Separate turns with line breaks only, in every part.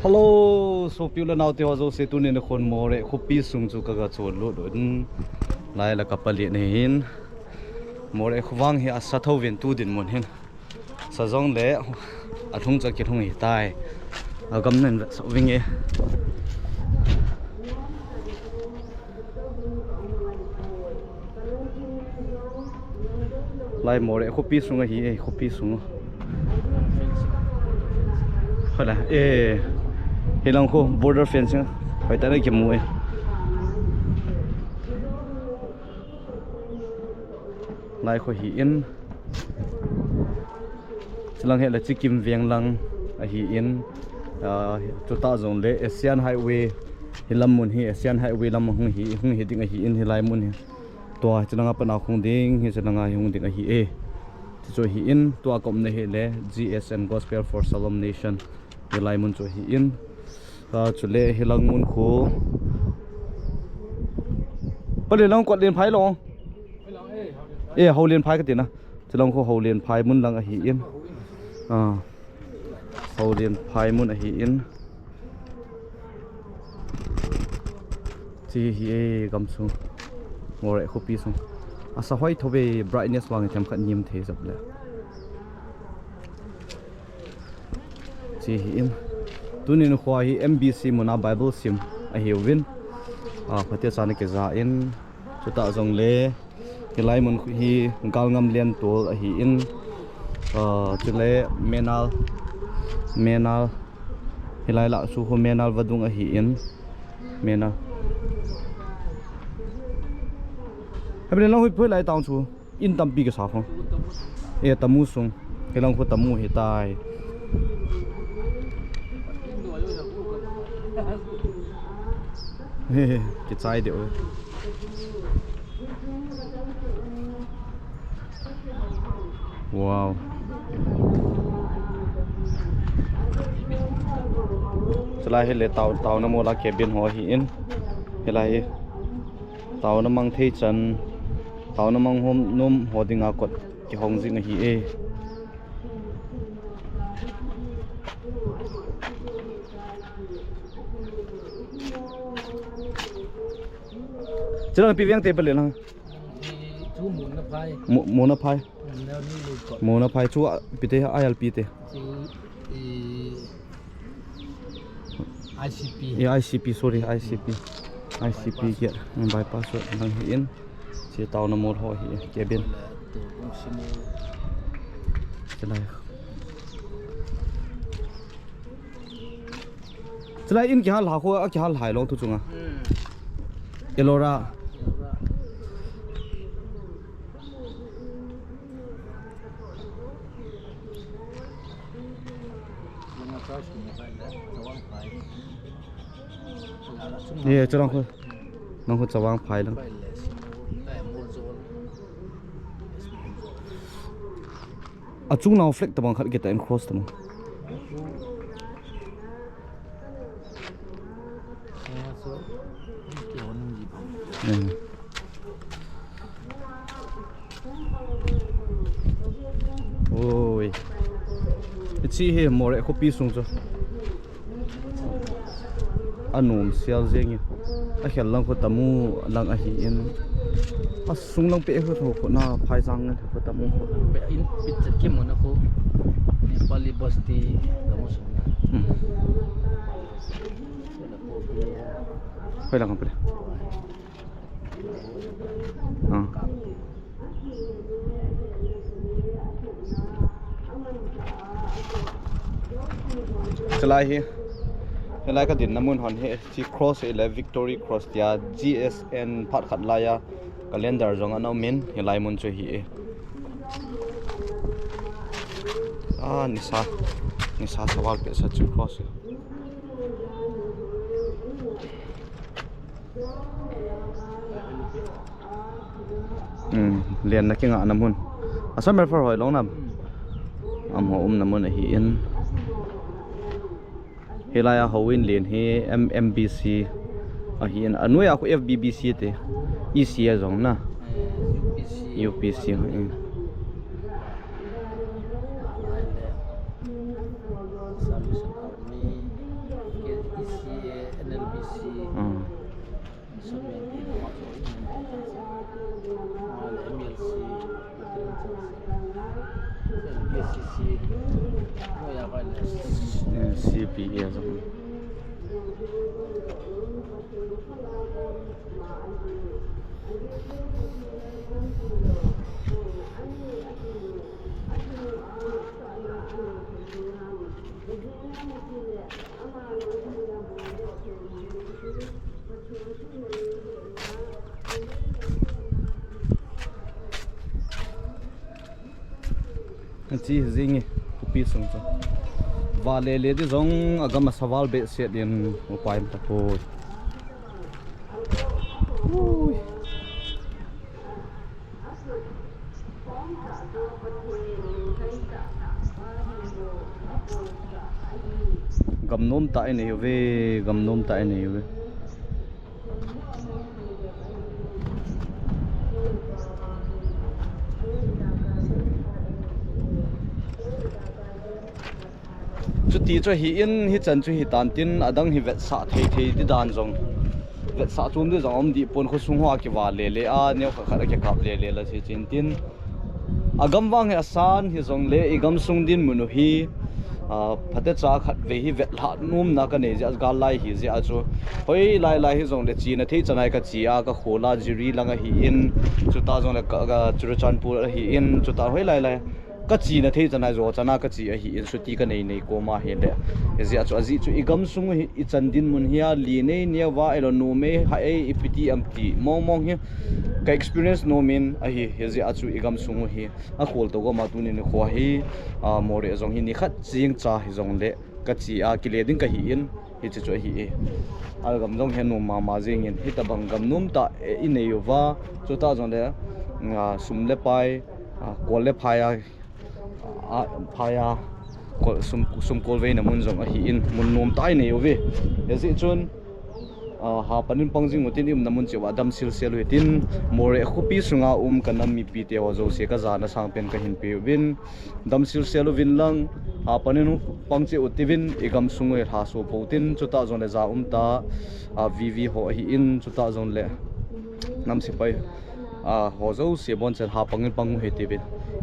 Hello, so people now te hozo se tu ne na khon Moreh Khopisung chu kaga chon lo dun lai la kapali ne hin Moreh Vang hi Asat ho ven tu din mon hin sajong le athung cha ki thung hi tai agam nen so winge lai Moreh Khopisung hi Khopisung hola hilang ko border fencing phải tới đây kiếm mua lại khỏi hiến lang hệ là chỉ kim vieng lang hiến cho ta dùng lệ Asian Highway hilam mun hi Asian Highway lam hung hi ding hiến hi lai mun hi to cho lang apa na khung ding hi cho lang hung ding hi cho hiến to kom ne he le GSN Gospel for Salom Nation hi lai mun cho hiến chule hilang mun khu bale long quat len phai long hau len phai ka tin na chalong khu hau len phai mun lang a hi in hau len phai mun a hi in chi hi gam su Moreh Khopisung asa hoi thobe brightness wang tem khat nim the jab le chi hi in tunin khwa hi MBC mona Bible sim a hiwin phatia chana ke za in chuta jong le kelai mun hi galngam lian tol a hi in chule menal hilai la su ho menal wadung a hi in menal hablen long hui phoi lai taung chu in tampi ke sa phong tamu sung helang ko tamu hi tai cái chai điệu wow lại hết lệ tàu nó mua là cabin họ hiện hết lại tàu nó mang thế chân tàu nó mang hôm nôm họ đi ngã quật cái hồng gì này hi Jangan piang table lang.
Chú
Mona phai. Mona phai chú pite ILP te.
ICP.
ICP sorry ICP kia bypass nang hiin. Si tao na mo ho hi cabin. Chalai in ki hal ha ko ki hal hai long tu chunga. Elora cho nó có chawang phai lắm chung nào flex tabang khát cái tay cross tabang ôi chị hi Moreh Khopisung cho Anom'E sial zeng a khel lang ko tamu lang a hi in a sung lang pe ko na phai jang ko tamu
Pe in pit ke mona ko Nepali basti tamu sung
phai lang pe chalai hi helai ka din namun hon he chi cross ele victory cross tia GSN phat khat laya calendar jong Anom'E helai mun chu hi nisa sawal pe sa chu cross lian na kinga namun asam mer for hoi long nam am ho namun hi in helaya howin len he MBC a hian anuya ko FBBC te ECA jong na UPC
CPCC mo ya ka na
CPA zo chi zingi Khopisung cho vale le di zong agama sawal be se din upai ta po gamnom ta ne ve gamnom ta ne ve chu ti cho hi in hi chan chu hi tan tin adang hi vet sa thei thei ti dan zong vet sa chun de zong di pon kho sung hwa ki wa le le a ne kha kha ke kap le le la chi chin tin agam wang he asan hi zong le igam sung din munu hi phate cha khat ve hi vet la num na ka ne ja ga lai hi ja chu hoi lai lai hi zong le chi na thei chanai ka chi a ka khola jiri langa hi in chu ta zong le ka churachanpur hi in chu ta hoi lai lai ka chi na thei chanai zo chana ka chi a hi in suti ka nei nei ko ma he le ja chu azi chu igam sung hi I chan din mun hi a li nei ne wa elo no me ha e ipiti amti mong mong hi ka experience no min a hi ja chu igam sung hi a khol to go ma tu ni ne kho hi Moreh zong hi ni khat ching cha hi zong le ka chi a ki le ding ka hi in hi chu hi e al gam zong hen no ma ma jing in hi ta bang gam num ta I nei wa chu ta zong le sum le pai ko le phaya phaya ko sum kol ve na mun zong a hi in mun nom tai nei ve ezi chun ha panin pangjing mutin im namun chewa dam sil sel wetin Moreh Khopisunga kanam mi pi te wa zo se ka zana sang pen ka hin pe win dam sil sel win lang ha panin pangche utivin igam sungwe tha so potin chuta zon le za ta vv ho hi in chuta zon le nam si pai ho zo se bon chen ha pangin pangu he te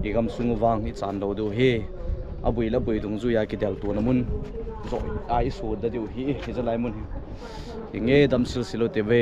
igam sung wang hi chan do do he abui la bui dung zu ya ki del to namun zo ai so da du hi hi za lai mun hi nge dam sil silo te ve